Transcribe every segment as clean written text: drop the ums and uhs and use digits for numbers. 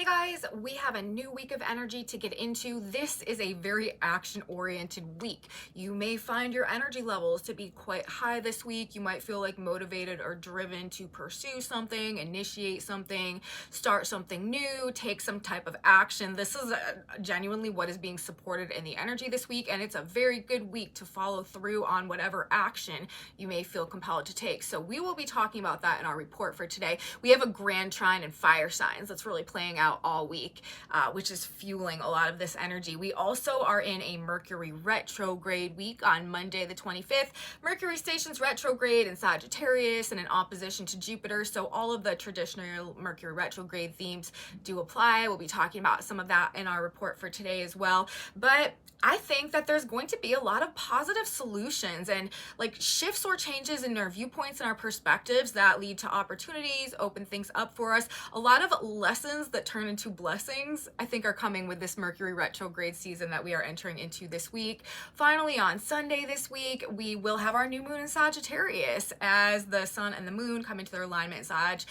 Hey guys, we have a new week of energy to get into. This is a very action-oriented week. You may find your energy levels to be quite high this week. You might feel like motivated or driven to pursue something, initiate something, start something new, take some type of action. This is genuinely what is being supported in the energy this week, and it's a very good week to follow through on whatever action you may feel compelled to take. So we will be talking about that in our report for today. We have a grand trine and fire signs that's really playing out all week, which is fueling a lot of this energy. We also are in a Mercury retrograde week on Monday the 25th. Mercury stations retrograde in Sagittarius and in opposition to Jupiter, so all of the traditional Mercury retrograde themes do apply. We'll be talking about some of that in our report for today as well. But I think that there's going to be a lot of positive solutions and like shifts or changes in our viewpoints and our perspectives that lead to opportunities, open things up for us. A lot of lessons that turn into blessings, I think, are coming with this Mercury retrograde season that we are entering into this week. Finally, on Sunday this week, we will have our new moon in Sagittarius as the sun and the moon come into their alignment in Sag.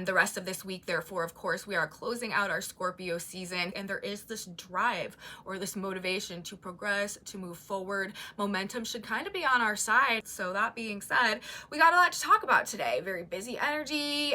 The rest of this week, therefore, of course, we are closing out our Scorpio season, and there is this drive or this motivation to progress, to move forward. Momentum should kind of be on our side. So that being said, we got a lot to talk about today. Very busy energy,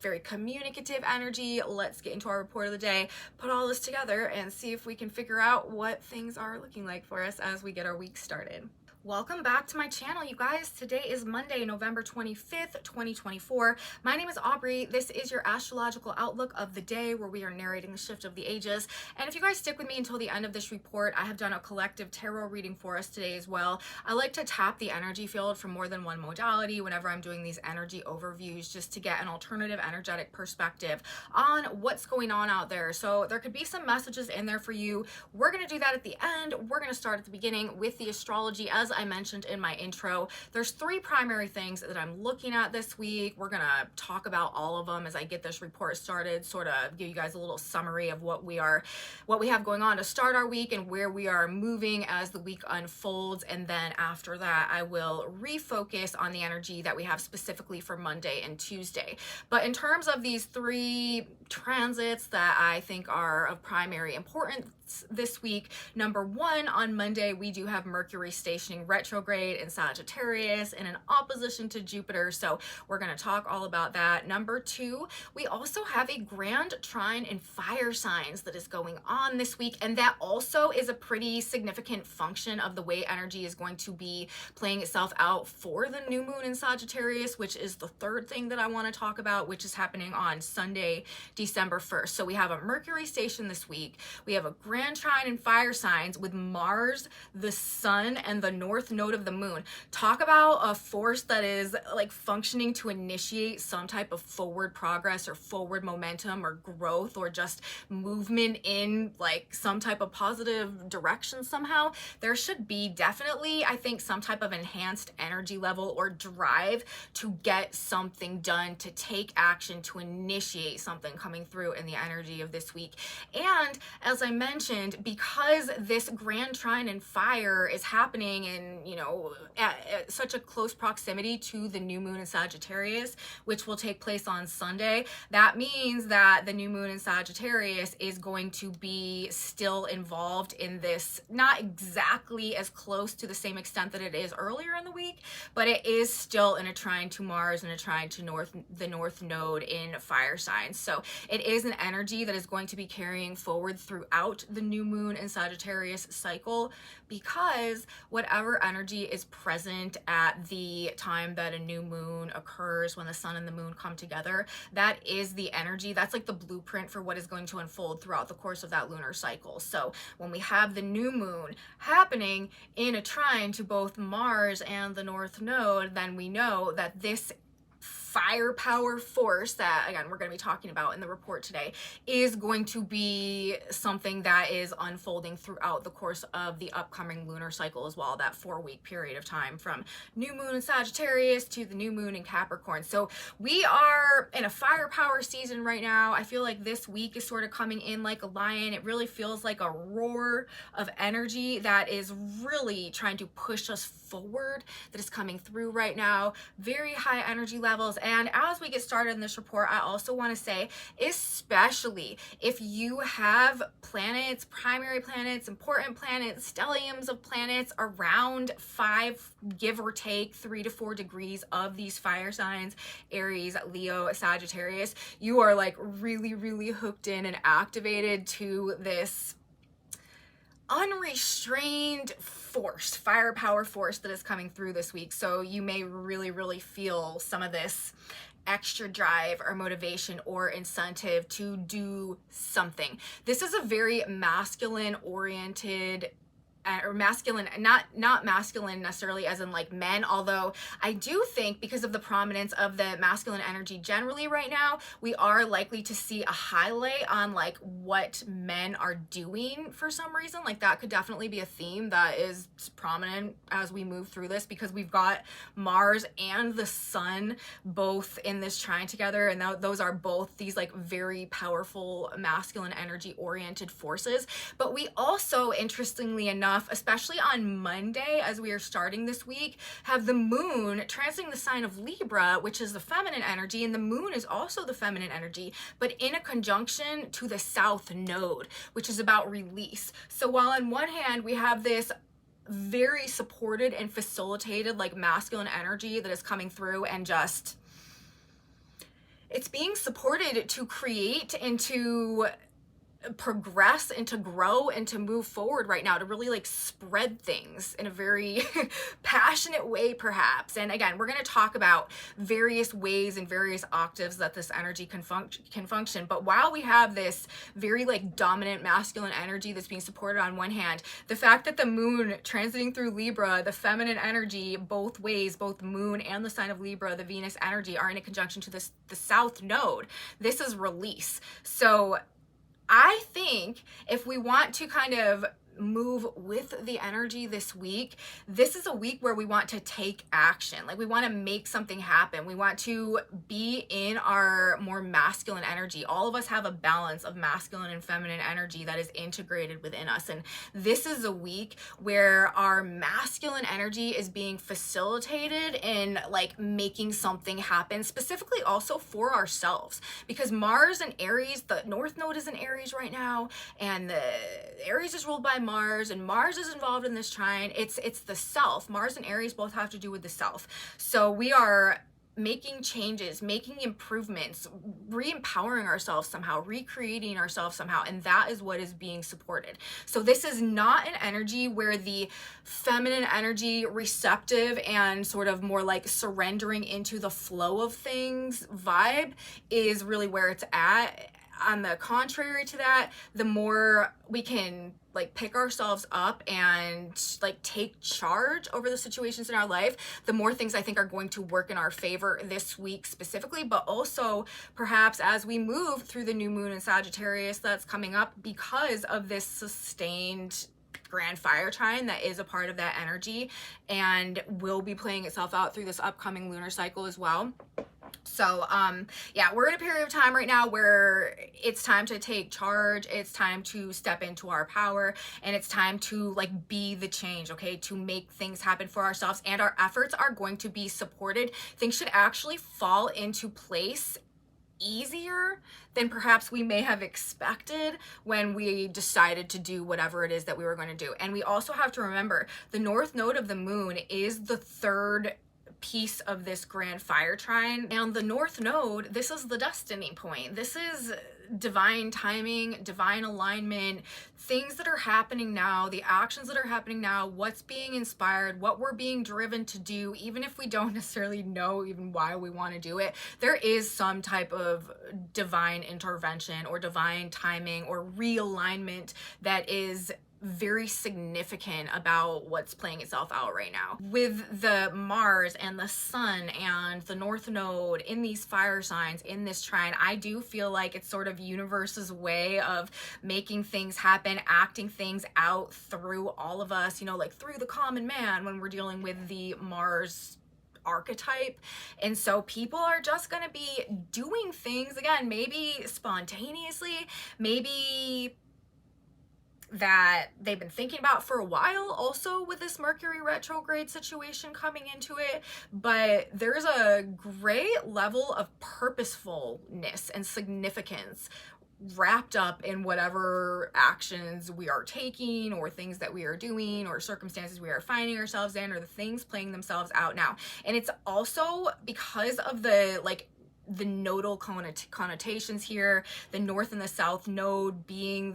very communicative energy. Let's get into our report of the day, put all this together, and see if we can figure out what things are looking like for us as we get our week started. Welcome back to my channel, you guys. Today is Monday, November 25th, 2024. My name is Aubrey. This is your astrological outlook of the day where we are narrating the shift of the ages. And if you guys stick with me until the end of this report, I have done a collective tarot reading for us today as well. I like to tap the energy field from more than one modality whenever I'm doing these energy overviews, just to get an alternative energetic perspective on what's going on out there. So there could be some messages in there for you. We're going to do that at the end. We're going to start at the beginning with the astrology. As I mentioned in my intro, there's three primary things that I'm looking at this week. We're gonna talk about all of them as I get this report started, sort of give you guys a little summary of what we have going on to start our week and where we are moving as the week unfolds. And then after that, I will refocus on the energy that we have specifically for Monday and Tuesday. But in terms of these three transits that I think are of primary importance this week, number one, on Monday, we do have Mercury stationing retrograde in Sagittarius and in opposition to Jupiter. So we're going to talk all about that. Number two, we also have a grand trine in fire signs that is going on this week. And that also is a pretty significant function of the way energy is going to be playing itself out for the new moon in Sagittarius, which is the third thing that I want to talk about, which is happening on Sunday, December 1st. So we have a Mercury station this week. We have a grand trine in fire signs with Mars, the sun, and the north node of the moon. Talk about a force that is like functioning to initiate some type of forward progress or forward momentum or growth or just movement in like some type of positive direction somehow. There should be definitely, I think, some type of enhanced energy level or drive to get something done, to take action, to initiate something coming through in the energy of this week. And as I mentioned, because this grand trine in fire is happening in, at such a close proximity to the new moon in Sagittarius, which will take place on Sunday, that means that the new moon in Sagittarius is going to be still involved in this, not exactly as close to the same extent that it is earlier in the week, but it is still in a trine to Mars and a trine to the north node in fire signs. So it is an energy that is going to be carrying forward throughout the new moon and Sagittarius cycle, because whatever energy is present at the time that a new moon occurs, when the sun and the moon come together, that is the energy, that's like the blueprint for what is going to unfold throughout the course of that lunar cycle. So when we have the new moon happening in a trine to both Mars and the north node, then we know that this firepower force that, again, we're going to be talking about in the report today is going to be something that is unfolding throughout the course of the upcoming lunar cycle as well, that 4-week period of time from new moon in Sagittarius to the new moon in Capricorn. So we are in a firepower season right now. I feel like this week is sort of coming in like a lion. It really feels like a roar of energy that is really trying to push us forward, that is coming through right now. Very high energy levels. And as we get started in this report, I also want to say, especially if you have planets, primary planets, important planets, stelliums of planets around 5, give or take 3 to 4 degrees of these fire signs, Aries, Leo, Sagittarius, you are like really, really hooked in and activated to this unrestrained force, firepower force that is coming through this week. So you may really, really feel some of this extra drive or motivation or incentive to do something. This is a very masculine oriented, or masculine, not masculine necessarily as in like men, although I do think because of the prominence of the masculine energy generally right now, we are likely to see a highlight on like what men are doing for some reason. Like that could definitely be a theme that is prominent as we move through this, because we've got Mars and the sun both in this trine together, and those are both these like very powerful masculine energy oriented forces. But we also, interestingly enough, especially on Monday, as we are starting this week, have the moon transiting the sign of Libra, which is the feminine energy, and the moon is also the feminine energy, but in a conjunction to the south node, which is about release. So while on one hand we have this very supported and facilitated like masculine energy that is coming through and just, it's being supported to create and to progress and to grow and to move forward right now, to really like spread things in a very passionate way perhaps. And again, we're going to talk about various ways and various octaves that this energy can function. But while we have this very like dominant masculine energy that's being supported on one hand, the fact that the moon transiting through Libra, the feminine energy both ways, both the moon and the sign of Libra, the Venus energy, are in a conjunction to the south node. This is release. So I think if we want to kind of move with the energy this week, this is a week where we want to take action. Like we want to make something happen. We want to be in our more masculine energy. All of us have a balance of masculine and feminine energy that is integrated within us. And this is a week where our masculine energy is being facilitated in like making something happen, specifically also for ourselves, because Mars and Aries, the North Node is in Aries right now, and the Aries is ruled by Mars, and Mars is involved in this trine. It's the self. Mars and Aries both have to do with the self. So we are making changes, making improvements, re-empowering ourselves somehow, recreating ourselves somehow, and that is what is being supported. So this is not an energy where the feminine energy, receptive and sort of more like surrendering into the flow of things vibe is really where it's at. On the contrary to that, the more we can like pick ourselves up and like take charge over the situations in our life, the more things I think are going to work in our favor this week specifically, but also perhaps as we move through the new moon in Sagittarius that's coming up, because of this sustained grand fire trine that is a part of that energy and will be playing itself out through this upcoming lunar cycle as well. So yeah, we're in a period of time right now where it's time to take charge, it's time to step into our power, and it's time to like be the change, okay, to make things happen for ourselves, and our efforts are going to be supported. Things should actually fall into place easier than perhaps we may have expected when we decided to do whatever it is that we were going to do. And we also have to remember the North Node of the moon is the third piece of this grand fire trine, and the North Node, this is the destiny point. This is divine timing, divine alignment, things that are happening now, the actions that are happening now, what's being inspired, what we're being driven to do, even if we don't necessarily know even why we want to do it. There is some type of divine intervention or divine timing or realignment that is very significant about what's playing itself out right now. With the Mars and the Sun and the North Node in these fire signs in this trine, I do feel like it's sort of universe's way of making things happen, acting things out through all of us, you know, like through the common man when we're dealing with the Mars archetype. And so people are just going to be doing things again, maybe spontaneously, maybe that they've been thinking about for a while, also with this Mercury retrograde situation coming into it. But there's a great level of purposefulness and significance wrapped up in whatever actions we are taking, or things that we are doing, or circumstances we are finding ourselves in, or the things playing themselves out now. And it's also because of the nodal connotations here, the north and the south node being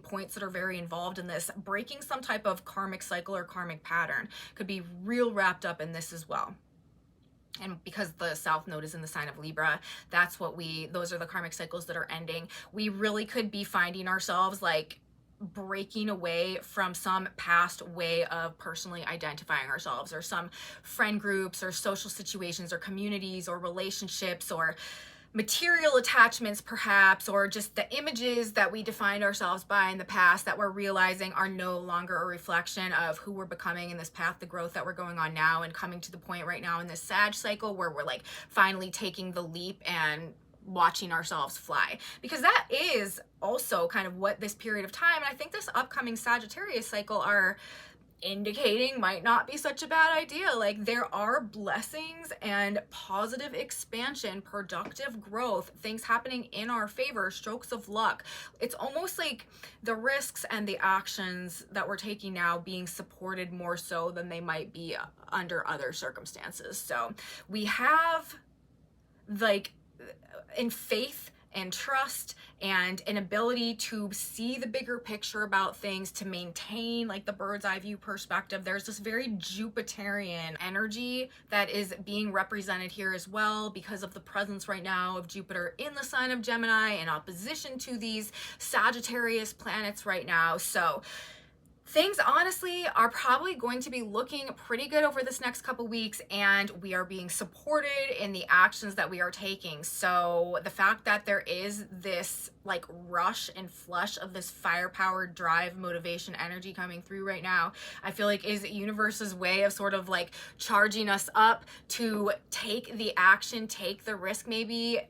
points that are very involved in this. Breaking some type of karmic cycle or karmic pattern could be real wrapped up in this as well. And because the south node is in the sign of Libra, those are the karmic cycles that are ending. We really could be finding ourselves like breaking away from some past way of personally identifying ourselves, or some friend groups or social situations or communities or relationships or material attachments perhaps, or just the images that we defined ourselves by in the past that we're realizing are no longer a reflection of who we're becoming in this path, the growth that we're going on now, and coming to the point right now in this Sag cycle where we're like finally taking the leap and watching ourselves fly. Because that is also kind of what this period of time, and I think this upcoming Sagittarius cycle, are indicating might not be such a bad idea. Like, there are blessings and positive expansion, productive growth, things happening in our favor, strokes of luck. It's almost like the risks and the actions that we're taking now being supported more so than they might be under other circumstances. So we have, like, in faith and trust and an ability to see the bigger picture about things, to maintain like the bird's eye view perspective. There's this very Jupiterian energy that is being represented here as well, because of the presence right now of Jupiter in the sign of Gemini in opposition to these Sagittarius planets right now. So things honestly are probably going to be looking pretty good over this next couple weeks, and we are being supported in the actions that we are taking. So the fact that there is this like rush and flush of this firepower, drive, motivation, energy coming through right now, I feel like is the universe's way of sort of like charging us up to take the action, take the risk maybe,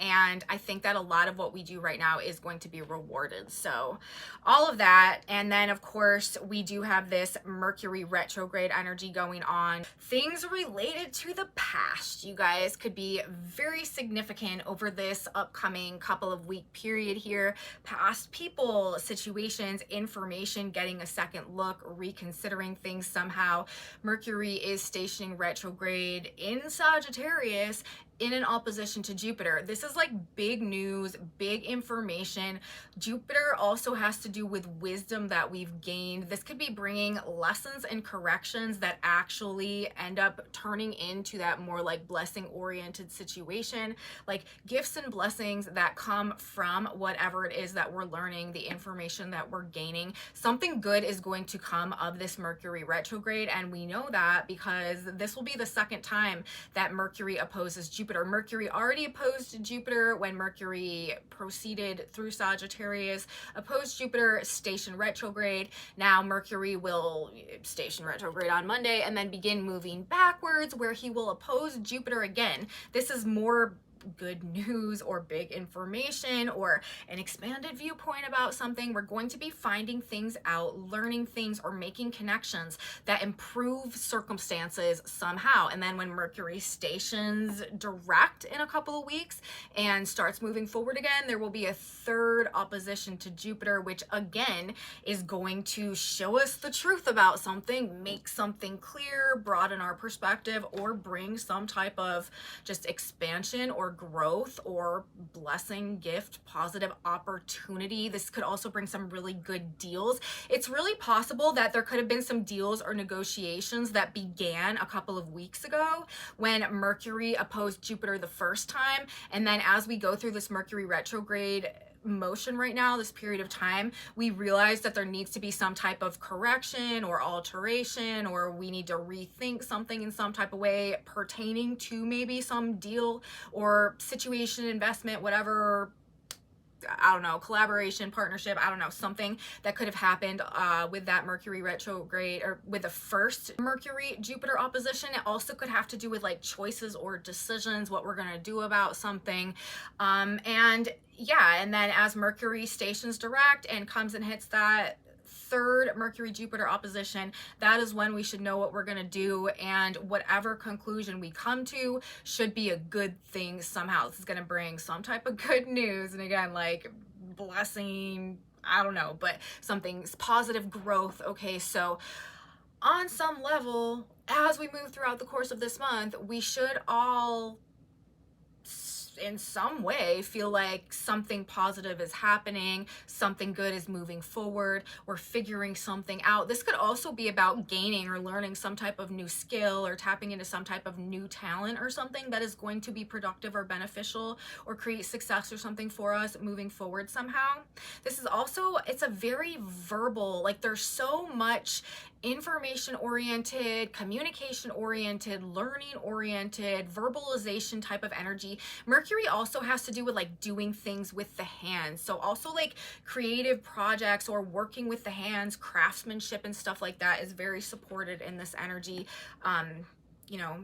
and I think that a lot of what we do right now is going to be rewarded. So all of that. And then of course we do have this Mercury retrograde energy going on. Things related to the past, you guys, could be very significant over this upcoming couple of week period here. Past people, situations, information, getting a second look, reconsidering things somehow. Mercury is stationing retrograde in Sagittarius in an opposition to Jupiter. This is like big news, big information. Jupiter also has to do with wisdom that we've gained. This could be bringing lessons and corrections that actually end up turning into that more like blessing oriented situation, like gifts and blessings that come from whatever it is that we're learning, the information that we're gaining. Something good is going to come of this Mercury retrograde, and we know that because this will be the second time that Mercury opposes Jupiter. Mercury already opposed Jupiter when Mercury proceeded through Sagittarius, opposed Jupiter, station retrograde. Now Mercury will station retrograde on Monday and then begin moving backwards, where he will oppose Jupiter again. This is more good news or big information or an expanded viewpoint about something. We're going to be finding things out, learning things, or making connections that improve circumstances somehow. And then when Mercury stations direct in a couple of weeks and starts moving forward again, there will be a third opposition to Jupiter, which again is going to show us the truth about something, make something clear, broaden our perspective, or bring some type of just expansion or growth or blessing, gift, positive opportunity. This could also bring some really good deals. It's really possible that there could have been some deals or negotiations that began a couple of weeks ago when Mercury opposed Jupiter the first time. And then as we go through this Mercury retrograde motion right now, this period of time, we realize that there needs to be some type of correction or alteration, or we need to rethink something in some type of way pertaining to maybe some deal or situation, investment, whatever, I don't know, collaboration, partnership, I don't know, something that could have happened with that Mercury retrograde, or with the first Mercury Jupiter opposition. It also could have to do with like choices or decisions, what we're going to do about something. And yeah, and then as Mercury stations direct and comes and hits that third Mercury Jupiter opposition, that is when we should know what we're going to do, and whatever conclusion we come to should be a good thing somehow. This is going to bring some type of good news, and again, like blessing, I don't know, but something's positive growth. Okay, so on some level, as we move throughout the course of this month, we should all in some way feel like something positive is happening, something good is moving forward, we're figuring something out. This could also be about gaining or learning some type of new skill or tapping into some type of new talent or something that is going to be productive or beneficial or create success or something for us moving forward somehow. This is also, it's a very verbal, like there's so much information oriented, communication oriented, learning oriented, verbalization type of energy. Mercury also has to do with like doing things with the hands. So also like creative projects or working with the hands, craftsmanship and stuff like that is very supported in this energy. You know,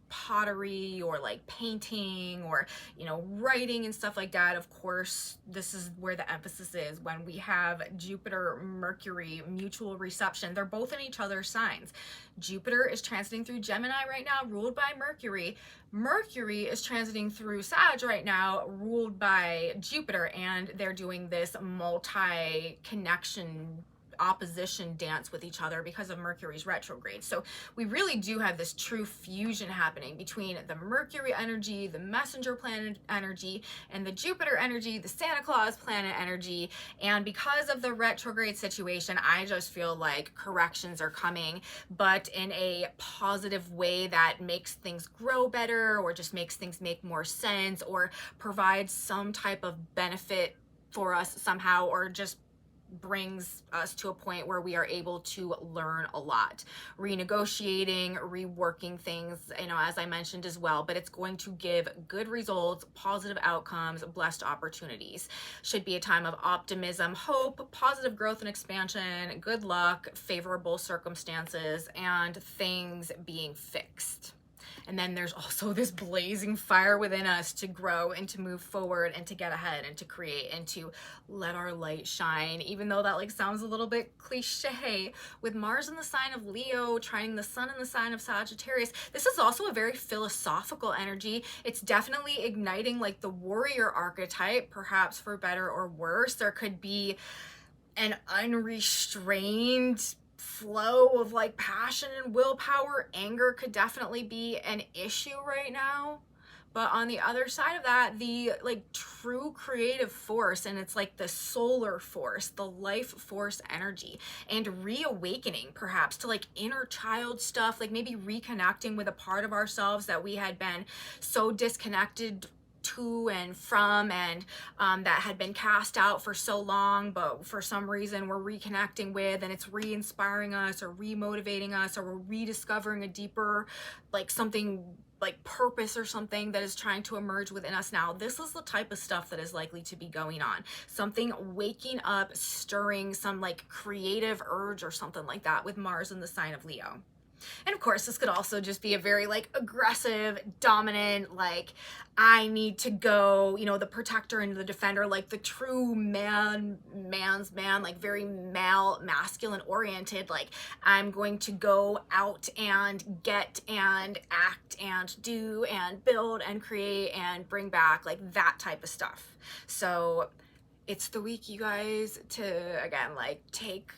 pottery or like painting or, you know, writing and stuff like that. Of course, this is where the emphasis is when we have Jupiter, Mercury, mutual reception. They're both in each other's signs. Jupiter is transiting through Gemini right now, ruled by Mercury. Mercury is transiting through Sag right now, ruled by Jupiter, and they're doing this multi-connection opposition dance with each other because of Mercury's retrograde. So we really do have this true fusion happening between the Mercury energy, the messenger planet energy, and the Jupiter energy, the Santa Claus planet energy. And because of the retrograde situation, I just feel like corrections are coming, but in a positive way that makes things grow better or just makes things make more sense or provides some type of benefit for us somehow, or just brings us to a point where we are able to learn a lot, renegotiating, reworking things, you know, as I mentioned as well, but it's going to give good results, positive outcomes, blessed opportunities. Should be a time of optimism, hope, positive growth and expansion, good luck, favorable circumstances, and things being fixed. And then there's also this blazing fire within us to grow and to move forward and to get ahead and to create and to let our light shine, even though that like sounds a little bit cliche. With Mars in the sign of Leo, trining the sun in the sign of Sagittarius, this is also a very philosophical energy. It's definitely igniting like the warrior archetype, perhaps for better or worse. There could be an unrestrained flow of like passion and willpower. Anger could definitely be an issue right now, but on the other side of that, the like true creative force, and it's like the solar force, the life force energy, and reawakening perhaps to like inner child stuff, like maybe reconnecting with a part of ourselves that we had been so disconnected to and from, and that had been cast out for so long, but for some reason we're reconnecting with, and it's re-inspiring us or re-motivating us, or we're rediscovering a deeper like something like purpose or something that is trying to emerge within us now. This is the type of stuff that is likely to be going on. Something waking up, stirring some like creative urge or something like that with Mars in the sign of Leo. And of course, this could also just be a very like aggressive, dominant, like I need to go, you know, the protector and the defender, like the true man's man, like very male, masculine oriented, like I'm going to go out and get and act and do and build and create and bring back, like that type of stuff. So it's the week, you guys, to again like take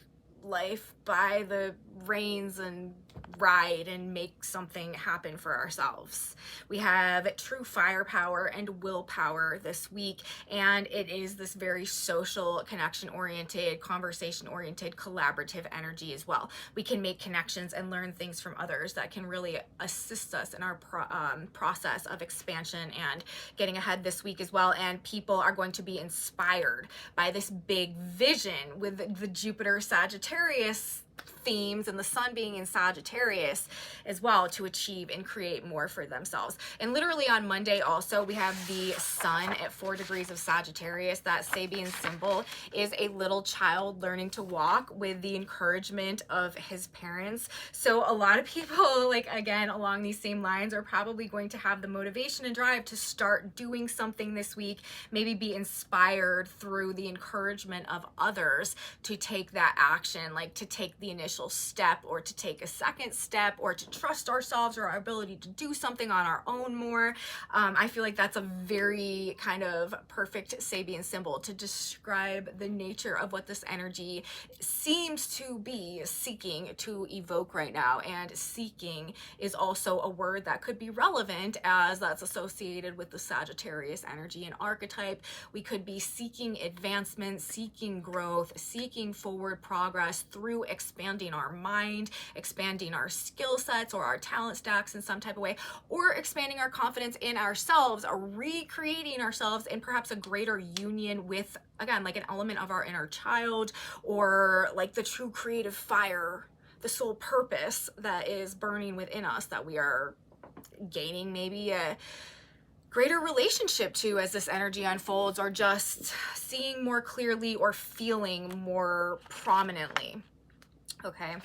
life by the reins and ride and make something happen for ourselves. We have true firepower and willpower this week, and it is this very social, connection oriented, conversation oriented, collaborative energy as well. We can make connections and learn things from others that can really assist us in our process of expansion and getting ahead this week as well. And people are going to be inspired by this big vision with the Jupiter Sagittarius themes, and the sun being in Sagittarius as well, to achieve and create more for themselves. And literally on Monday also, we have the sun at 4 degrees of Sagittarius. That Sabian symbol is a little child learning to walk with the encouragement of his parents. So a lot of people, like, again, along these same lines, are probably going to have the motivation and drive to start doing something this week, maybe be inspired through the encouragement of others to take that action, like to take the initial step, or to take a second step, or to trust ourselves or our ability to do something on our own more. I feel like that's a very kind of perfect Sabian symbol to describe the nature of what this energy seems to be seeking to evoke right now. And seeking is also a word that could be relevant, as that's associated with the Sagittarius energy and archetype. We could be seeking advancement, seeking growth, seeking forward progress through expanding our mind, expanding our skill sets or our talent stacks in some type of way, or expanding our confidence in ourselves, or recreating ourselves in perhaps a greater union with, again, like an element of our inner child, or like the true creative fire, the soul purpose that is burning within us, that we are gaining maybe a greater relationship to as this energy unfolds, or just seeing more clearly or feeling more prominently. Okay,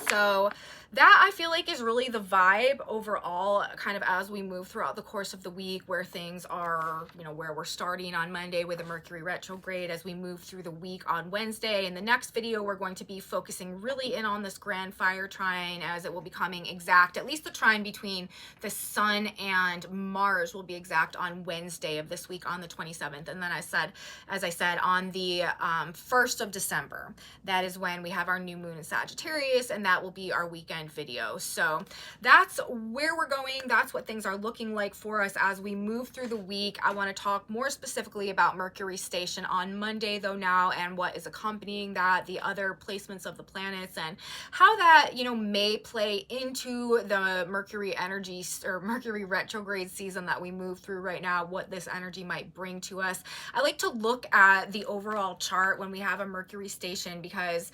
so that I feel like is really the vibe overall, kind of as we move throughout the course of the week, where things are, you know, where we're starting on Monday with a Mercury retrograde, as we move through the week on Wednesday. In the next video, we're going to be focusing really in on this grand fire trine, as it will be coming exact, at least the trine between the sun and Mars will be exact on Wednesday of this week, on the 27th. And then as I said, on the 1st of December, that is when we have our new moon in Sagittarius, and that will be our weekend video. So that's where we're going. That's what things are looking like for us as we move through the week. I want to talk more specifically about Mercury station on Monday though now, and what is accompanying that, the other placements of the planets, and how that, you know, may play into the Mercury energy or Mercury retrograde season that we move through right now, what this energy might bring to us. I like to look at the overall chart when we have a Mercury station, because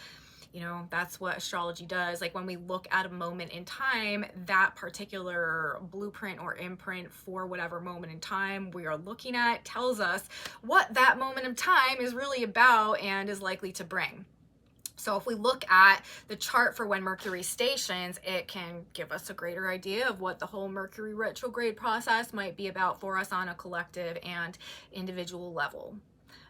you know, that's what astrology does. Like when we look at a moment in time, that particular blueprint or imprint for whatever moment in time we are looking at tells us what that moment of time is really about and is likely to bring. So if we look at the chart for when Mercury stations, it can give us a greater idea of what the whole Mercury retrograde process might be about for us on a collective and individual level.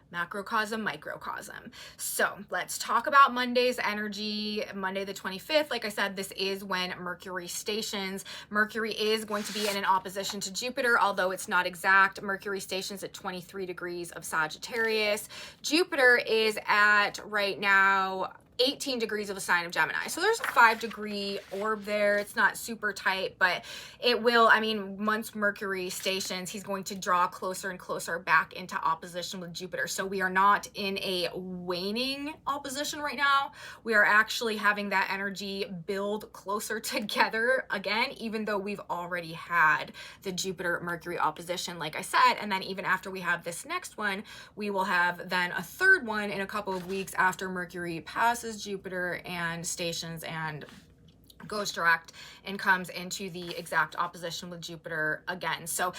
Macrocosm, microcosm. So let's talk about Monday's energy. Monday the 25th, like I said, this is when Mercury stations. Mercury is going to be in an opposition to Jupiter, although it's not exact. Mercury stations at 23 degrees of Sagittarius. Jupiter is at, right now, 18 degrees of the sign of Gemini. So there's a 5-degree orb there. It's not super tight, but it will, I mean, once Mercury stations, he's going to draw closer and closer back into opposition with Jupiter. So we are not in a waning opposition right now. We are actually having that energy build closer together again, even though we've already had the Jupiter-Mercury opposition, like I said. And then even after we have this next one, we will have then a third one in a couple of weeks after Mercury passes Jupiter and stations and goes direct and comes into the exact opposition with Jupiter again. So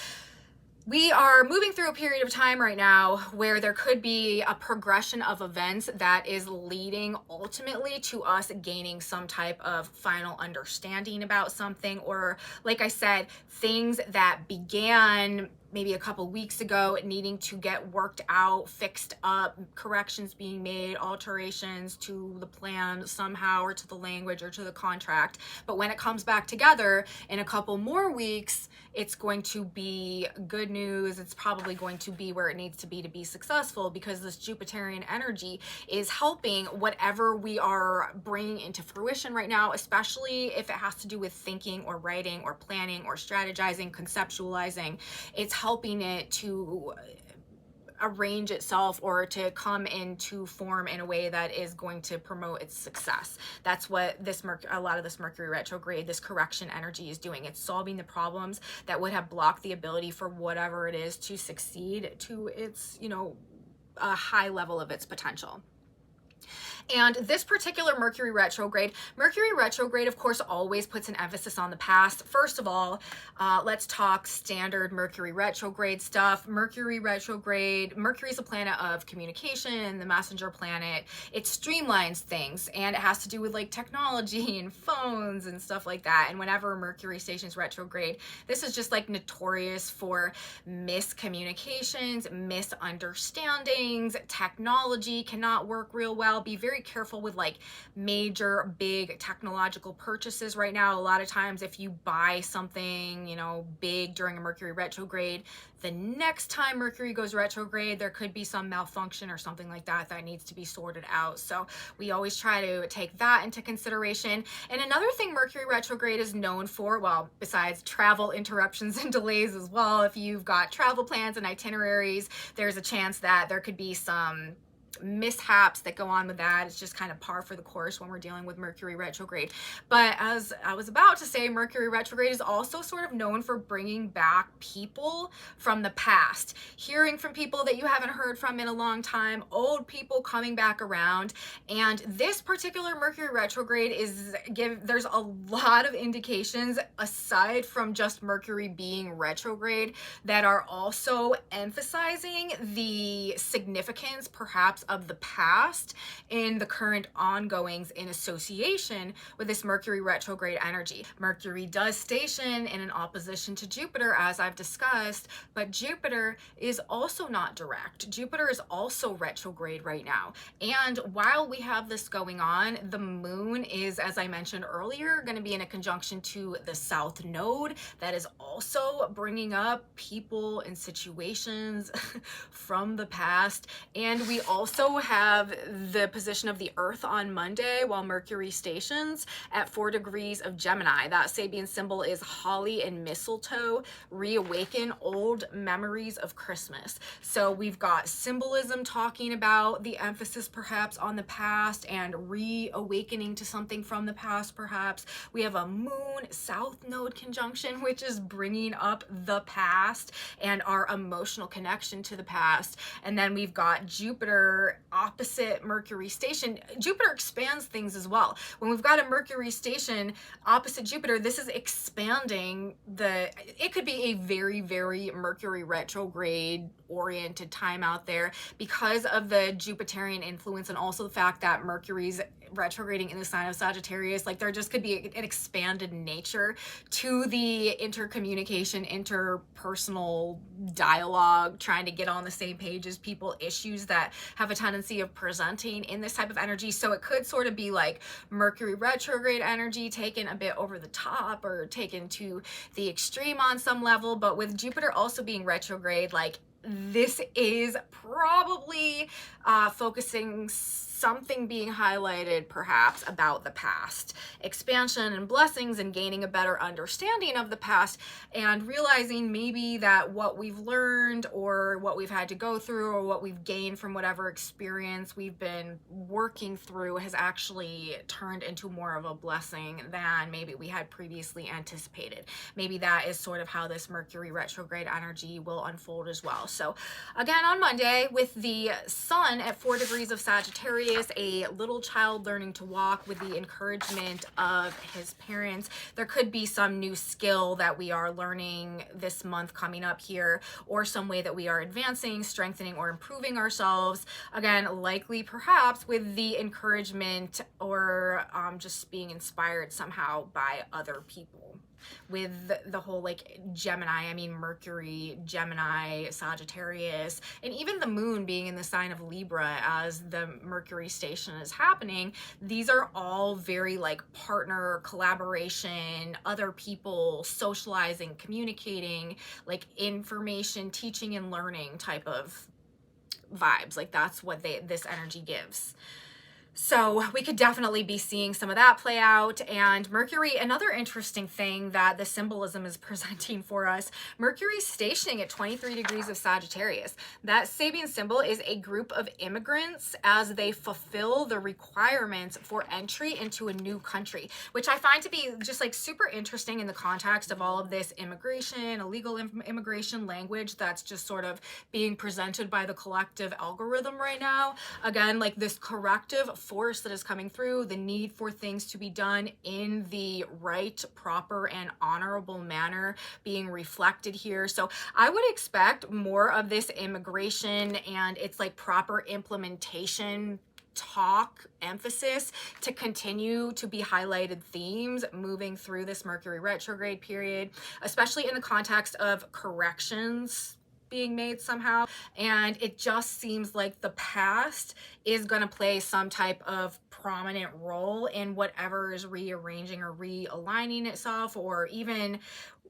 we are moving through a period of time right now where there could be a progression of events that is leading ultimately to us gaining some type of final understanding about something, or like I said, things that began maybe a couple weeks ago needing to get worked out, fixed up, corrections being made, alterations to the plan somehow, or to the language or to the contract. But when it comes back together in a couple more weeks, it's going to be good news. It's probably going to be where it needs to be successful, because this Jupiterian energy is helping whatever we are bringing into fruition right now, especially if it has to do with thinking or writing or planning or strategizing, conceptualizing. It's helping it to arrange itself or to come into form in a way that is going to promote its success. That's what this a lot of this Mercury retrograde, this correction energy is doing. It's solving the problems that would have blocked the ability for whatever it is to succeed to its, you know, a high level of its potential. And this particular Mercury retrograde, of course, always puts an emphasis on the past. First of all, let's talk standard Mercury retrograde stuff. Mercury retrograde, Mercury is a planet of communication, the messenger planet. It streamlines things, and it has to do with like technology and phones and stuff like that. And whenever Mercury stations retrograde, this is just like notorious for miscommunications, misunderstandings. Technology cannot work real well. Be very careful with like major big technological purchases right now. A lot of times if you buy something, you know, big during a Mercury retrograde, the next time Mercury goes retrograde, there could be some malfunction or something like that that needs to be sorted out. So we always try to take that into consideration. And another thing Mercury retrograde is known for, well, besides travel interruptions and delays as well, if you've got travel plans and itineraries, there's a chance that there could be some mishaps that go on with that. It's just kind of par for the course when we're dealing with Mercury retrograde. But as I was about to say, Mercury retrograde is also sort of known for bringing back people from the past, hearing from people that you haven't heard from in a long time, old people coming back around. And this particular Mercury retrograde there's a lot of indications aside from just Mercury being retrograde that are also emphasizing the significance perhaps of the past in the current ongoings in association with this Mercury retrograde energy. Mercury does station in an opposition to Jupiter, as I've discussed, but Jupiter is also not direct. Jupiter is also retrograde right now. And while we have this going on, the moon is, as I mentioned earlier, going to be in a conjunction to the South Node that is also bringing up people and situations from the past. And we also have the position of the Earth on Monday while Mercury stations at 4 degrees of Gemini. That Sabian symbol is holly and mistletoe, reawaken old memories of Christmas. So we've got symbolism talking about the emphasis perhaps on the past and reawakening to something from the past perhaps. We have a moon South Node conjunction, which is bringing up the past and our emotional connection to the past. And then we've got Jupiter opposite Mercury station. Jupiter expands things as well. When we've got a Mercury station opposite Jupiter, this is expanding it could be a very, very Mercury retrograde oriented time out there because of the Jupiterian influence and also the fact that Mercury's retrograding in the sign of Sagittarius. Like there just could be an expanded nature to the intercommunication, interpersonal dialogue, trying to get on the same page as people, issues that have a tendency of presenting in this type of energy. So it could sort of be like Mercury retrograde energy taken a bit over the top or taken to the extreme on some level. But with Jupiter also being retrograde, like this is probably focusing something being highlighted perhaps about the past, expansion and blessings and gaining a better understanding of the past and realizing maybe that what we've learned or what we've had to go through or what we've gained from whatever experience we've been working through has actually turned into more of a blessing than maybe we had previously anticipated. Maybe that is sort of how this Mercury retrograde energy will unfold as well. So again, on Monday with the sun at 4 degrees of Sagittarius, a little child learning to walk with the encouragement of his parents. There could be some new skill that we are learning this month coming up here, or some way that we are advancing, strengthening, or improving ourselves. Again, likely perhaps with the encouragement or just being inspired somehow by other people. With the whole like Gemini, I mean Mercury, Gemini, Sagittarius, and even the moon being in the sign of Libra as the Mercury station is happening, these are all very like partner, collaboration, other people, socializing, communicating, like information, teaching and learning type of vibes. Like that's what this energy gives. So we could definitely be seeing some of that play out. And Mercury, another interesting thing that the symbolism is presenting for us, Mercury stationing at 23 degrees of Sagittarius. That Sabian symbol is a group of immigrants as they fulfill the requirements for entry into a new country, which I find to be just like super interesting in the context of all of this immigration, illegal immigration language that's just sort of being presented by the collective algorithm right now. Again, like this corrective force that is coming through, the need for things to be done in the right, proper, and honorable manner being reflected here. So I would expect more of this immigration and it's like proper implementation talk emphasis to continue to be highlighted themes moving through this Mercury retrograde period, especially in the context of corrections being made somehow. And it just seems like the past is going to play some type of prominent role in whatever is rearranging or realigning itself, or even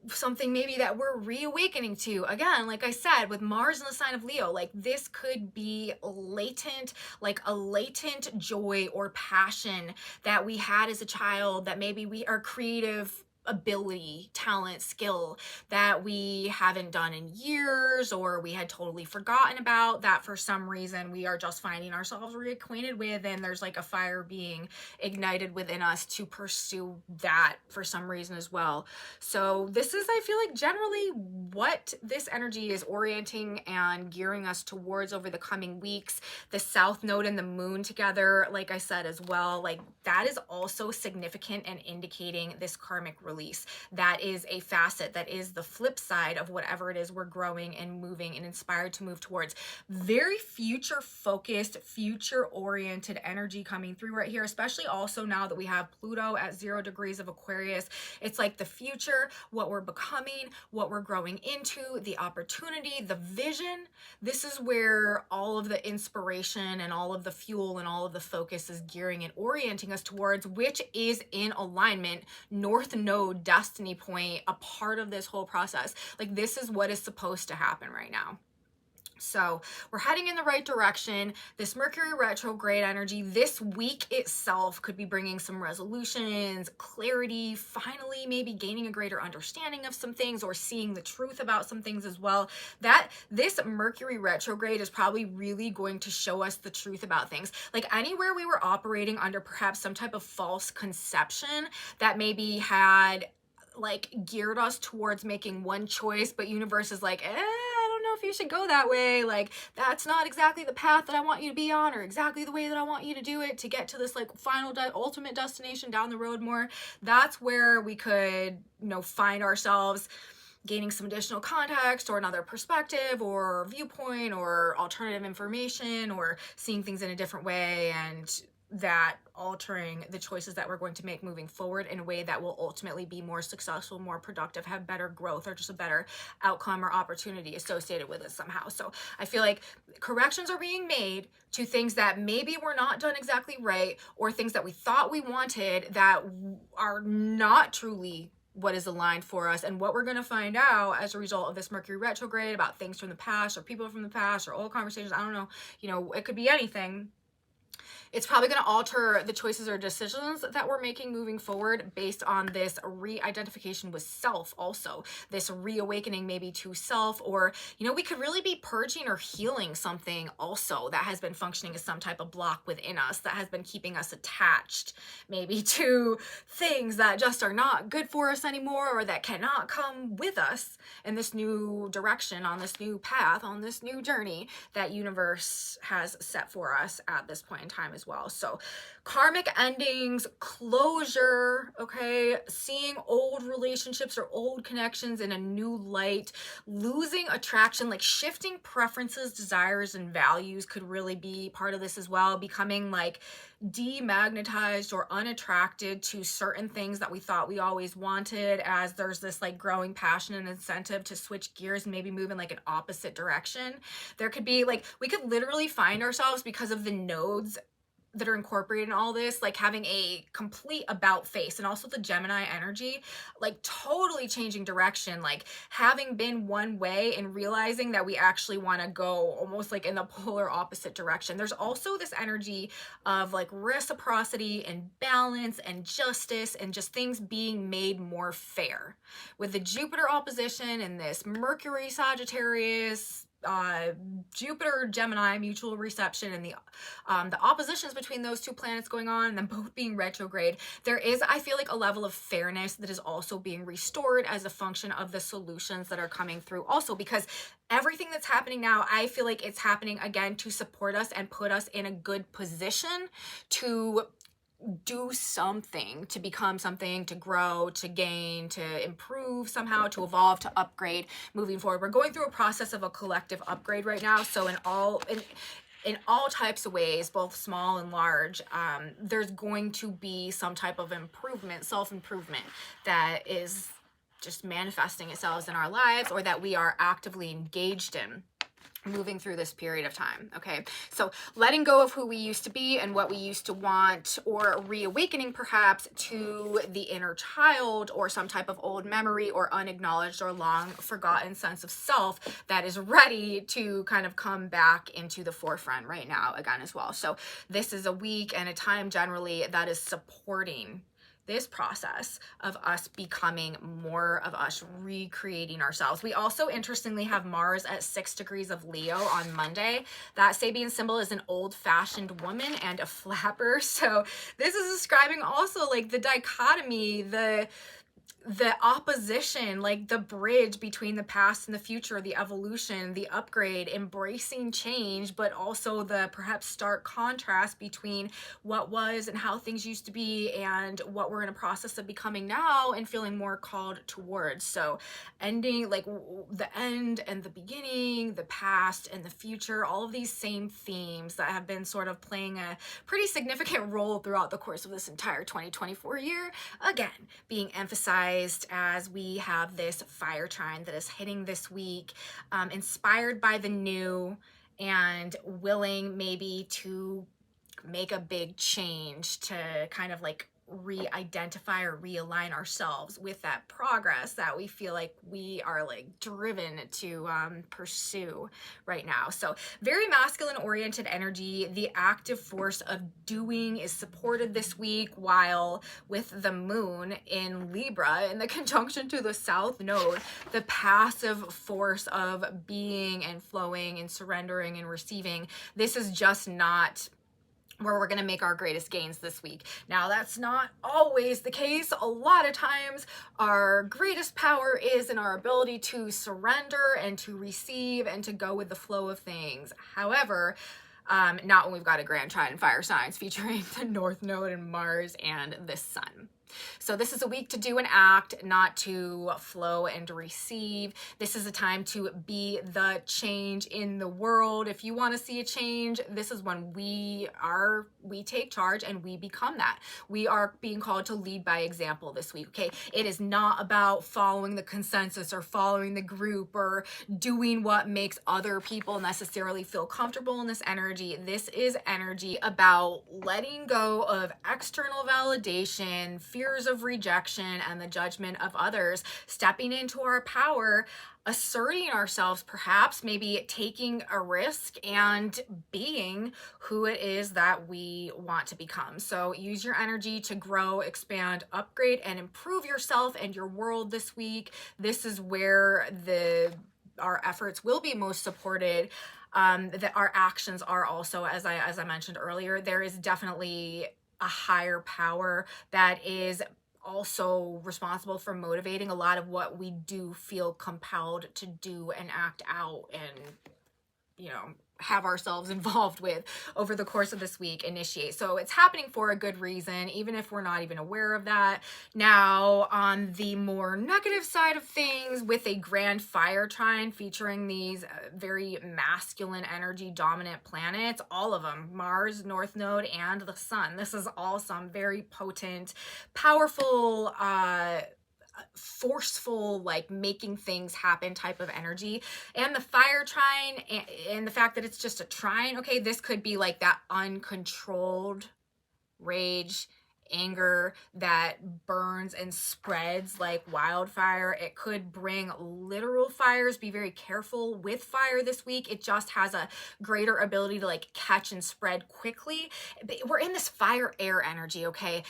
something maybe that we're reawakening to. Again, like I said, with Mars in the sign of Leo, like this could be latent, like a latent joy or passion that we had as a child, that maybe we are creative ability, talent, skill that we haven't done in years, or we had totally forgotten about, that for some reason we are just finding ourselves reacquainted with, and there's like a fire being ignited within us to pursue that for some reason as well. So this is, I feel like, generally what this energy is orienting and gearing us towards over the coming weeks. The South Node and the Moon together, like I said as well, like that is also significant and indicating this karmic release. That is a facet, that is the flip side of whatever it is we're growing and moving and inspired to move towards. Very future focused, future oriented energy coming through right here, especially also now that we have Pluto at 0 degrees of Aquarius. It's like the future, what we're becoming, what we're growing into, the opportunity, the vision. This is where all of the inspiration and all of the fuel and all of the focus is gearing and orienting us towards, which is in alignment, North Node destiny point, a part of this whole process. Like this is what is supposed to happen right now. So we're heading in the right direction. This Mercury retrograde energy this week itself could be bringing some resolutions, clarity, finally maybe gaining a greater understanding of some things, or seeing the truth about some things as well. That this Mercury retrograde is probably really going to show us the truth about things. Like anywhere we were operating under perhaps some type of false conception that maybe had like geared us towards making one choice, but universe is like, I don't know if you should go that way. Like that's not exactly the path that I want you to be on, or exactly the way that I want you to do it to get to this like final ultimate destination down the road more. That's where we could, find ourselves gaining some additional context or another perspective or viewpoint or alternative information, or seeing things in a different way, and that altering the choices that we're going to make moving forward in a way that will ultimately be more successful, more productive, have better growth, or just a better outcome or opportunity associated with it somehow. So I feel like corrections are being made to things that maybe were not done exactly right, or things that we thought we wanted that are not truly what is aligned for us. And what we're going to find out as a result of this Mercury retrograde about things from the past, or people from the past, or old conversations, I don't know, it could be anything. It's probably going to alter the choices or decisions that we're making moving forward based on this re-identification with self also. This reawakening maybe to self, or, we could really be purging or healing something also that has been functioning as some type of block within us, that has been keeping us attached maybe to things that just are not good for us anymore, or that cannot come with us in this new direction, on this new path, on this new journey that universe has set for us at this point in time as well. So karmic endings, closure, okay, seeing old relationships or old connections in a new light, losing attraction, like shifting preferences, desires, and values could really be part of this as well. Becoming like demagnetized or unattracted to certain things that we thought we always wanted, as there's this like growing passion and incentive to switch gears and maybe move in like an opposite direction. There could be like, we could literally find ourselves, because of the nodes that are incorporated in all this, like having a complete about face, and also the Gemini energy, like totally changing direction, like having been one way and realizing that we actually want to go almost like in the polar opposite direction. There's also this energy of like reciprocity and balance and justice, and just things being made more fair with the Jupiter opposition and this Mercury Sagittarius Jupiter, Gemini, mutual reception, and the oppositions between those two planets going on, and them both being retrograde, there is, I feel like, a level of fairness that is also being restored as a function of the solutions that are coming through also, because everything that's happening now, I feel like it's happening again to support us and put us in a good position to do something, to become something, to grow, to gain, to improve somehow, to evolve, to upgrade moving forward. We're going through a process of a collective upgrade right now. So in all types of ways, both small and large, there's going to be some type of improvement, self-improvement, that is just manifesting itself in our lives, or that we are actively engaged in moving through this period of time. Okay, so letting go of who we used to be and what we used to want, or reawakening perhaps to the inner child, or some type of old memory or unacknowledged or long forgotten sense of self that is ready to kind of come back into the forefront right now again as well. So this is a week and a time generally that is supporting this process of us becoming more of us, recreating ourselves. We also interestingly have Mars at 6 degrees of Leo on Monday. That Sabian symbol is an old-fashioned woman and a flapper. So this is describing also like the dichotomy, the opposition, like the bridge between the past and the future, the evolution, the upgrade, embracing change, but also the perhaps stark contrast between what was and how things used to be and what we're in a process of becoming now and feeling more called towards. So ending, like the end and the beginning, the past and the future, all of these same themes that have been sort of playing a pretty significant role throughout the course of this entire 2024 year, again, being emphasized as we have this fire trine that is hitting this week, inspired by the new and willing maybe to make a big change to kind of like re-identify or realign ourselves with that progress that we feel like we are like driven to pursue right now. So very masculine oriented energy. The active force of doing is supported this week, while with the moon in Libra in the conjunction to the south node, the passive force of being and flowing and surrendering and receiving, this is just not where we're going to make our greatest gains this week. Now, that's not always the case. A lot of times our greatest power is in our ability to surrender and to receive and to go with the flow of things. However, not when we've got a grand trine and fire signs featuring the North Node and Mars and the Sun. So this is a week to do and act, not to flow and to receive. This is a time to be the change in the world. If you want to see a change, this is when we take charge and we become that. We are being called to lead by example this week, okay? It is not about following the consensus or following the group or doing what makes other people necessarily feel comfortable in this energy. This is energy about letting go of external validation, fears of rejection, and the judgment of others, stepping into our power, asserting ourselves, perhaps maybe taking a risk and being who it is that we want to become. So use your energy to grow, expand, upgrade, and improve yourself and your world this week. This is where our efforts will be most supported. That our actions are also, as I mentioned earlier, there is definitely a higher power that is also responsible for motivating a lot of what we do feel compelled to do and act out and, you know, have ourselves involved with over the course of this week, initiate. So it's happening for a good reason, even if we're not even aware of that. Now, on the more negative side of things, with a grand fire trine featuring these very masculine energy dominant planets, all of them, Mars, North Node, and the Sun. This is all some very potent, powerful, forceful, like making things happen type of energy. And the fire trine and the fact that it's just a trine, okay, this could be like that uncontrolled rage, anger that burns and spreads like wildfire. It could bring literal fires. Be very careful with fire this week. It just has a greater ability to like catch and spread quickly. We're in this fire air energy, okay?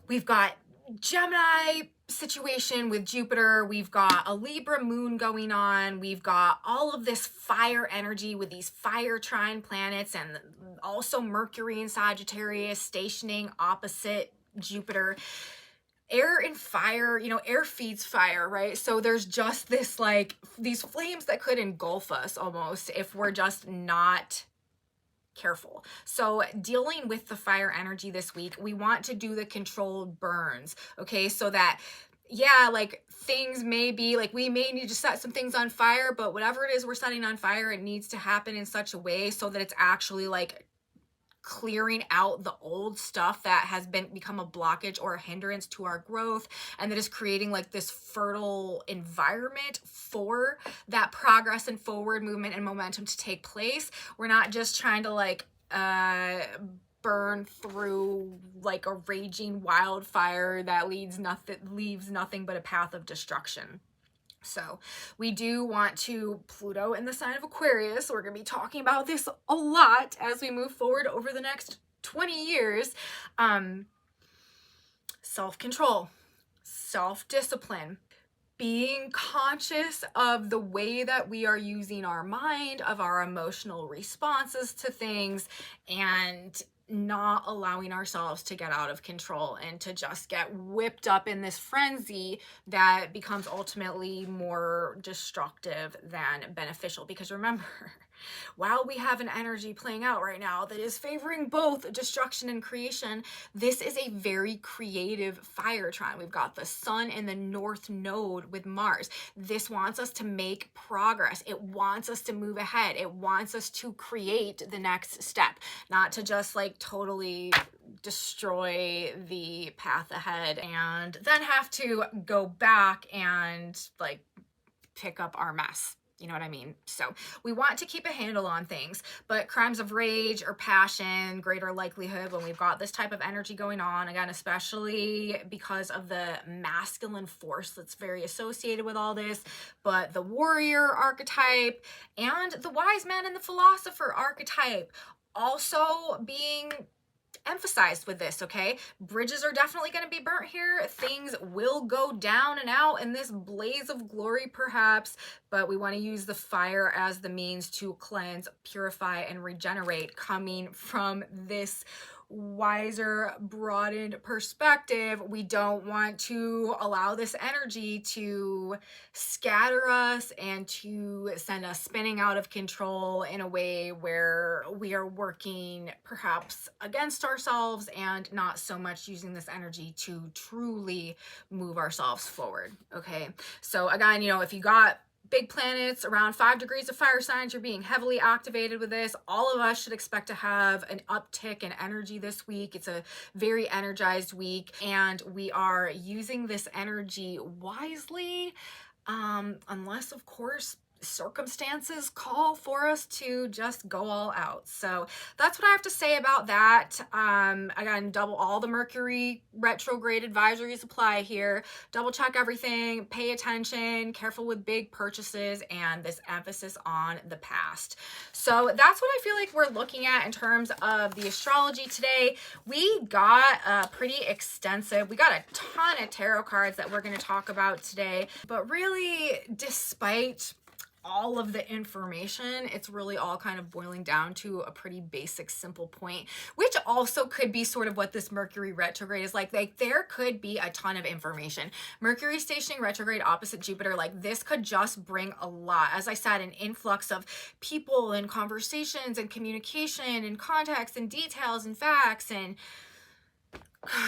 We've got Gemini situation with Jupiter. We've got a Libra moon going on. We've got all of this fire energy with these fire trine planets, and also Mercury in Sagittarius stationing opposite Jupiter. Air and fire, you know, air feeds fire, right? So there's just this, like, these flames that could engulf us almost if we're just not careful. So dealing with the fire energy this week, we want to do the controlled burns, okay? So that, yeah, like, things may be like, we may need to set some things on fire, but whatever it is we're setting on fire, it needs to happen in such a way so that it's actually like clearing out the old stuff that has become a blockage or a hindrance to our growth, and that is creating like this fertile environment for that progress and forward movement and momentum to take place. We're not just trying to like burn through like a raging wildfire that leaves nothing but a path of destruction. So we do want to, Pluto in the sign of Aquarius, we're going to be talking about this a lot as we move forward over the next 20 years. Self-control, self-discipline, being conscious of the way that we are using our mind, of our emotional responses to things, and not allowing ourselves to get out of control and to just get whipped up in this frenzy that becomes ultimately more destructive than beneficial. Because remember, while we have an energy playing out right now that is favoring both destruction and creation, this is a very creative fire trine. We've got the sun in the north node with Mars. This wants us to make progress. It wants us to move ahead. It wants us to create the next step, not to just like totally destroy the path ahead and then have to go back and like pick up our mess. You know what I mean? So we want to keep a handle on things, but crimes of rage or passion, greater likelihood when we've got this type of energy going on, again, especially because of the masculine force that's very associated with all this, but the warrior archetype and the wise man and the philosopher archetype also being emphasized with this, okay? Bridges are definitely going to be burnt here. Things will go down and out in this blaze of glory, perhaps, but we want to use the fire as the means to cleanse, purify, and regenerate, coming from this wiser, broadened perspective. We don't want to allow this energy to scatter us and to send us spinning out of control in a way where we are working perhaps against ourselves and not so much using this energy to truly move ourselves forward. Okay, so again, you know, if you got big planets around 5 degrees of fire signs, you're being heavily activated with this. All of us should expect to have an uptick in energy this week. It's a very energized week, and we are using this energy wisely, unless, of course, circumstances call for us to just go all out. So that's what I have to say about that. Again, double all the Mercury retrograde advisories apply here. Double check everything, pay attention, careful with big purchases, and this emphasis on the past. So that's what I feel like we're looking at in terms of the astrology today. We got pretty extensive, we got a ton of tarot cards that we're going to talk about today, but really, despite all of the information, it's really all kind of boiling down to a pretty basic, simple point, which also could be sort of what this Mercury retrograde is like. Like, there could be a ton of information. Mercury stationing retrograde opposite Jupiter, like, this could just bring a lot. As I said, an influx of people and conversations and communication and context and details and facts and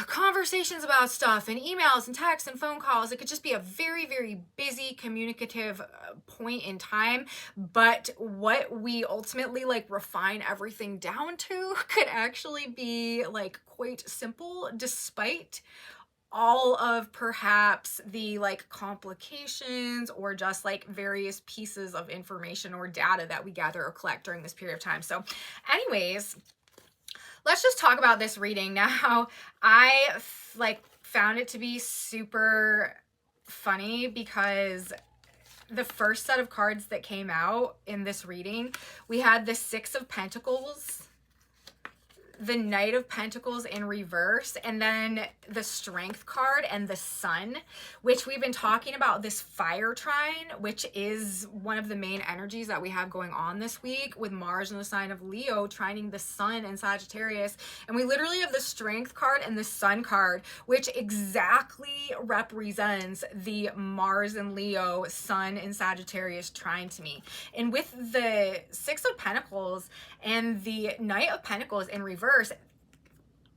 conversations about stuff and emails and texts and phone calls. It could just be a very, very busy communicative point in time, but what we ultimately like refine everything down to could actually be like quite simple, despite all of perhaps the like complications or just like various pieces of information or data that we gather or collect during this period of time. So anyways, let's just talk about this reading now. I found it to be super funny because the first set of cards that came out in this reading, we had the 6 of Pentacles, the Knight of Pentacles in reverse, and then the Strength card and the Sun, which we've been talking about, this fire trine, which is one of the main energies that we have going on this week with Mars in the sign of Leo trining the Sun in Sagittarius. And we literally have the Strength card and the Sun card, which exactly represents the Mars in Leo, Sun in Sagittarius trine to me. And with the Six of Pentacles and the Knight of Pentacles in reverse,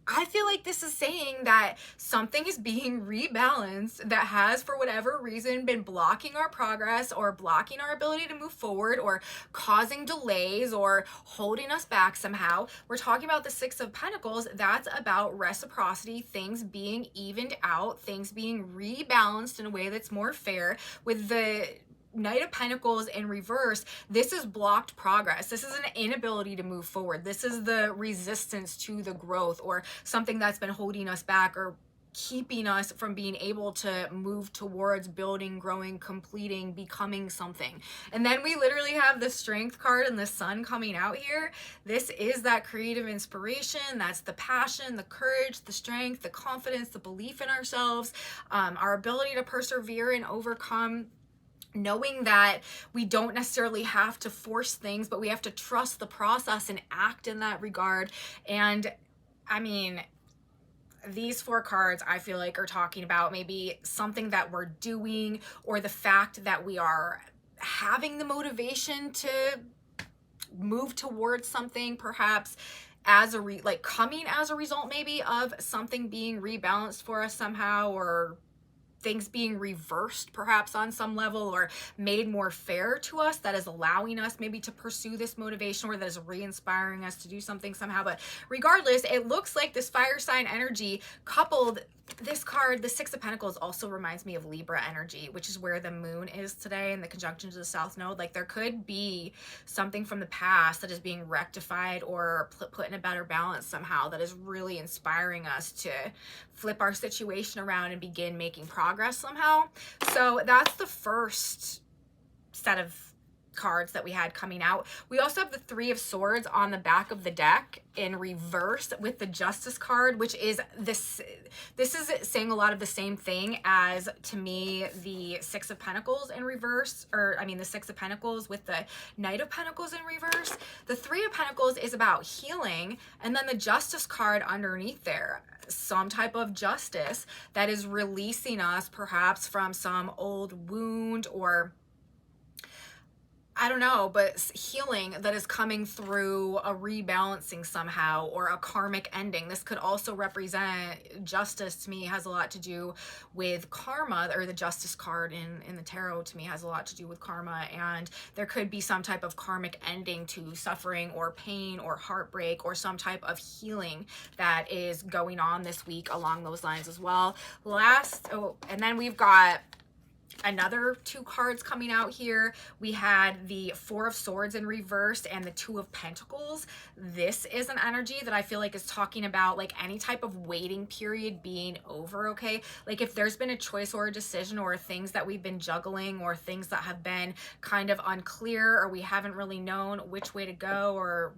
I feel like this is saying that something is being rebalanced that has, for whatever reason, been blocking our progress or blocking our ability to move forward or causing delays or holding us back somehow. We're talking about the Six of Pentacles. That's about reciprocity, things being evened out, things being rebalanced in a way that's more fair. With the Knight of Pentacles in reverse, this is blocked progress. This is an inability to move forward. This is the resistance to the growth or something that's been holding us back or keeping us from being able to move towards building, growing, completing, becoming something. And then we literally have the Strength card and the Sun coming out here. This is that creative inspiration. That's the passion, the courage, the strength, the confidence, the belief in ourselves, our ability to persevere and overcome. Knowing that we don't necessarily have to force things, but we have to trust the process and act in that regard. And I mean, these four cards I feel like are talking about maybe something that we're doing or the fact that we are having the motivation to move towards something, perhaps as a coming as a result maybe of something being rebalanced for us somehow, or things being reversed perhaps on some level or made more fair to us, that is allowing us maybe to pursue this motivation or that is re-inspiring us to do something somehow. But regardless, it looks like this fire sign energy coupled, this card, the Six of Pentacles, also reminds me of Libra energy, which is where the moon is today in the conjunction to the South Node. Like there could be something from the past that is being rectified or put in a better balance somehow that is really inspiring us to flip our situation around and begin making progress somehow. So that's the first set of cards that we had coming out. We also have the Three of Swords on the back of the deck in reverse with the Justice card, which is this is saying a lot of the same thing as, to me, the Six of Pentacles in reverse, or I mean the Six of Pentacles with the Knight of Pentacles in reverse. The Three of Pentacles is about healing, and then the Justice card underneath there, some type of justice that is releasing us perhaps from some old wound, or I don't know, but healing that is coming through a rebalancing somehow, or a karmic ending. This could also represent, justice to me has a lot to do with karma, or the Justice card in the tarot to me has a lot to do with karma, and there could be some type of karmic ending to suffering or pain or heartbreak, or some type of healing that is going on this week along those lines as well. And then we've got another two cards coming out here. We had the Four of Swords in reverse and the Two of Pentacles. This is an energy that I feel like is talking about like any type of waiting period being over, okay? Like if there's been a choice or a decision or things that we've been juggling, or things that have been kind of unclear, or we haven't really known which way to go or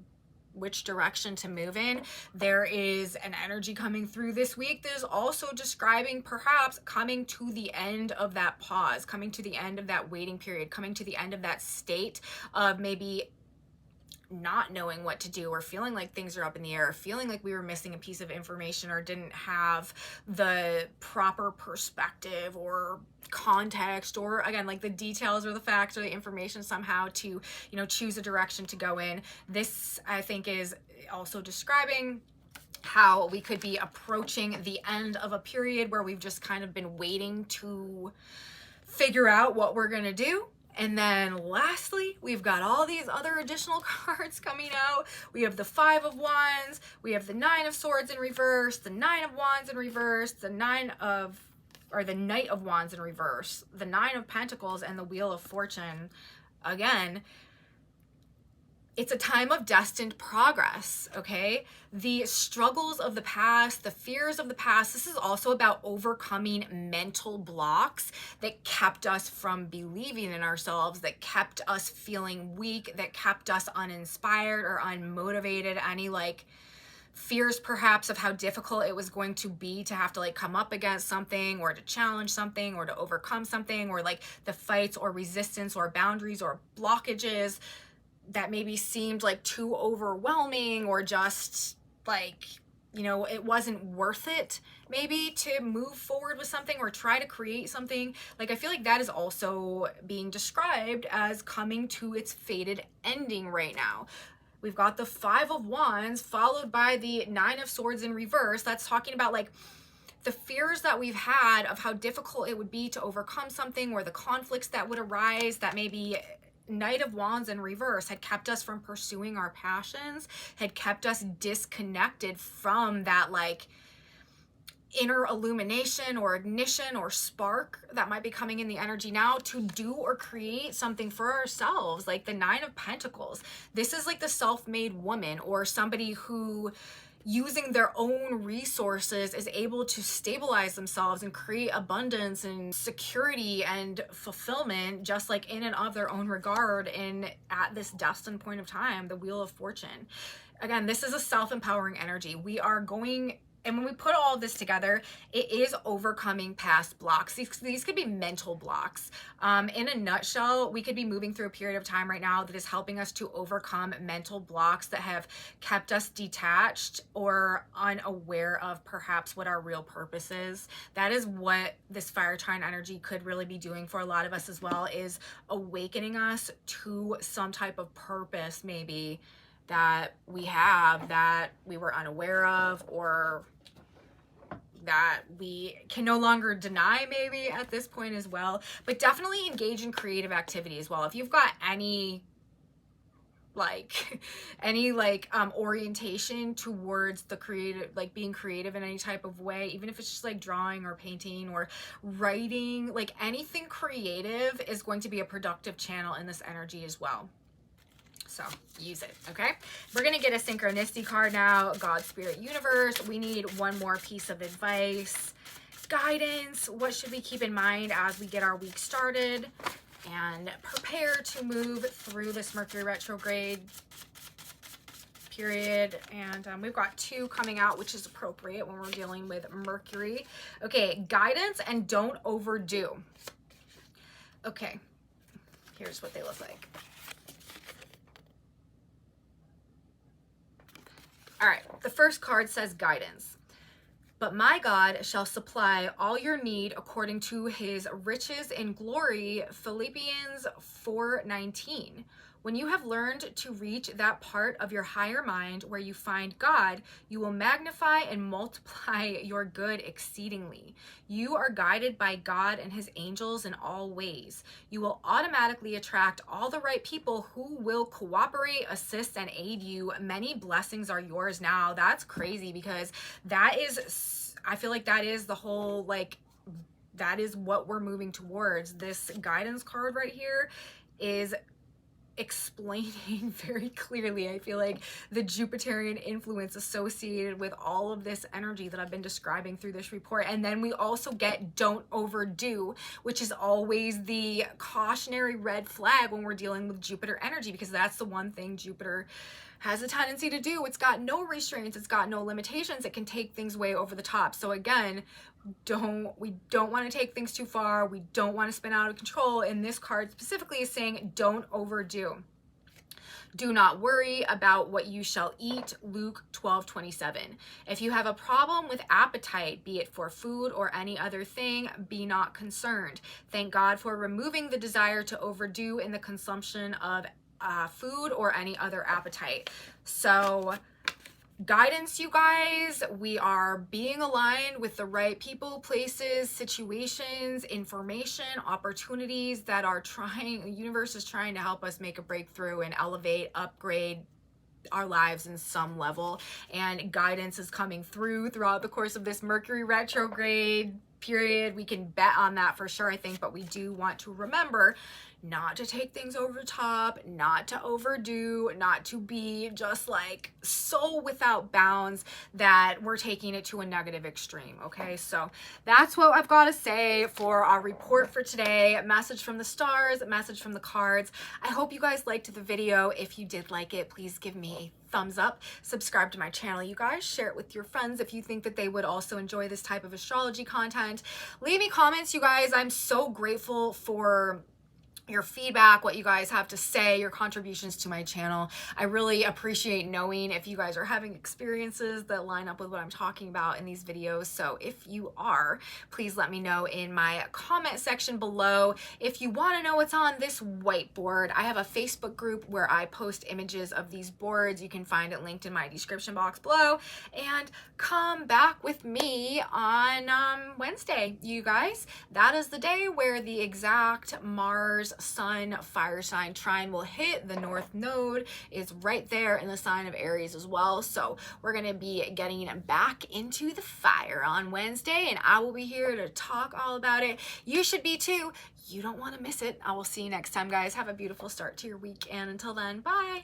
which direction to move in, there is an energy coming through this week that is also describing perhaps coming to the end of that pause, coming to the end of that waiting period, coming to the end of that state of maybe not knowing what to do, or feeling like things are up in the air, or feeling like we were missing a piece of information, or didn't have the proper perspective or context, or again, like the details or the facts or the information somehow to, you know, choose a direction to go in. This, I think, is also describing how we could be approaching the end of a period where we've just kind of been waiting to figure out what we're gonna do. And then lastly, we've got all these other additional cards coming out. We have the Five of Wands, we have the Nine of Swords in reverse, the Nine of Wands in reverse, the Knight of Wands in reverse, the Nine of Pentacles, and the Wheel of Fortune. Again, it's a time of destined progress, okay? The struggles of the past, the fears of the past, this is also about overcoming mental blocks that kept us from believing in ourselves, that kept us feeling weak, that kept us uninspired or unmotivated, any like fears perhaps of how difficult it was going to be to have to like come up against something or to challenge something or to overcome something, or like the fights or resistance or boundaries or blockages that maybe seemed like too overwhelming, or just like, you know, it wasn't worth it maybe to move forward with something or try to create something. Like I feel like that is also being described as coming to its fated ending right now. We've got the 5 of Wands followed by the 9 of Swords in reverse. That's talking about like the fears that we've had of how difficult it would be to overcome something, or the conflicts that would arise that maybe Knight of Wands in reverse had kept us from pursuing our passions, had kept us disconnected from that like inner illumination or ignition or spark that might be coming in the energy now to do or create something for ourselves. Like the 9 of Pentacles, this is like the self-made woman, or somebody who using their own resources is able to stabilize themselves and create abundance and security and fulfillment, just like in and of their own regard, and at this destined point of time, the Wheel of Fortune. Again, this is a self-empowering energy. We are going, and when we put all of this together, it is overcoming past blocks. These could be mental blocks. In a nutshell, we could be moving through a period of time right now that is helping us to overcome mental blocks that have kept us detached or unaware of perhaps what our real purpose is. That is what this fire sign energy could really be doing for a lot of us as well, is awakening us to some type of purpose maybe that we have that we were unaware of, or that we can no longer deny maybe at this point as well. But definitely engage in creative activity as well. If you've got any orientation towards the creative, like being creative in any type of way, even if it's just like drawing or painting or writing, like anything creative is going to be a productive channel in this energy as well. So use it, okay? We're going to get a synchronicity card now. God, Spirit, Universe. We need one more piece of advice. Guidance. What should we keep in mind as we get our week started and prepare to move through this Mercury retrograde period? And we've got 2 coming out, which is appropriate when we're dealing with Mercury. Okay, guidance and don't overdo. Okay, here's what they look like. All right, the first card says guidance. But my God shall supply all your need according to his riches in glory, Philippians 4:19. When you have learned to reach that part of your higher mind where you find God, you will magnify and multiply your good exceedingly. You are guided by God and his angels in all ways. You will automatically attract all the right people who will cooperate, assist, and aid you. Many blessings are yours now. That's crazy, because that is, I feel like that is the whole, like, that is what we're moving towards. This guidance card right here is explaining very clearly, I feel like, the Jupiterian influence associated with all of this energy that I've been describing through this report. And then we also get don't overdo, which is always the cautionary red flag when we're dealing with Jupiter energy, because that's the one thing Jupiter has a tendency to do. It's got no restraints, it's got no limitations, it can take things way over the top. So again, we don't want to take things too far, we don't want to spin out of control, and this card specifically is saying don't overdo. Do not worry about what you shall eat, Luke 12:27. If you have a problem with appetite, be it for food or any other thing, be not concerned. Thank God for removing the desire to overdo in the consumption of food or any other appetite. So guidance, you guys, we are being aligned with the right people, places, situations, information, opportunities that are trying, the universe is trying to help us make a breakthrough and elevate, upgrade our lives in some level. And guidance is coming throughout the course of this Mercury retrograde period. We can bet on that for sure, I think, but we do want to remember not to take things over the top, not to overdo, not to be just like so without bounds that we're taking it to a negative extreme. Okay, so that's what I've got to say for our report for today. Message from the stars, message from the cards. I hope you guys liked the video. If you did like it, please give me a thumbs up, subscribe to my channel, you guys, share it with your friends if you think that they would also enjoy this type of astrology content. Leave me comments, you guys. I'm so grateful for your feedback, what you guys have to say, your contributions to my channel. I really appreciate knowing if you guys are having experiences that line up with what I'm talking about in these videos. So if you are, please let me know in my comment section below. If you want to know what's on this whiteboard, I have a Facebook group where I post images of these boards. You can find it linked in my description box below. And come back with me on Wednesday, you guys. That is the day where the exact Mars Sun fire sign trine will hit. The North Node is right there in the sign of Aries as well. So we're going to be getting back into the fire on Wednesday, and I will be here to talk all about it. You should be too. You don't want to miss it. I will see you next time, guys. Have a beautiful start to your week, and until then, bye.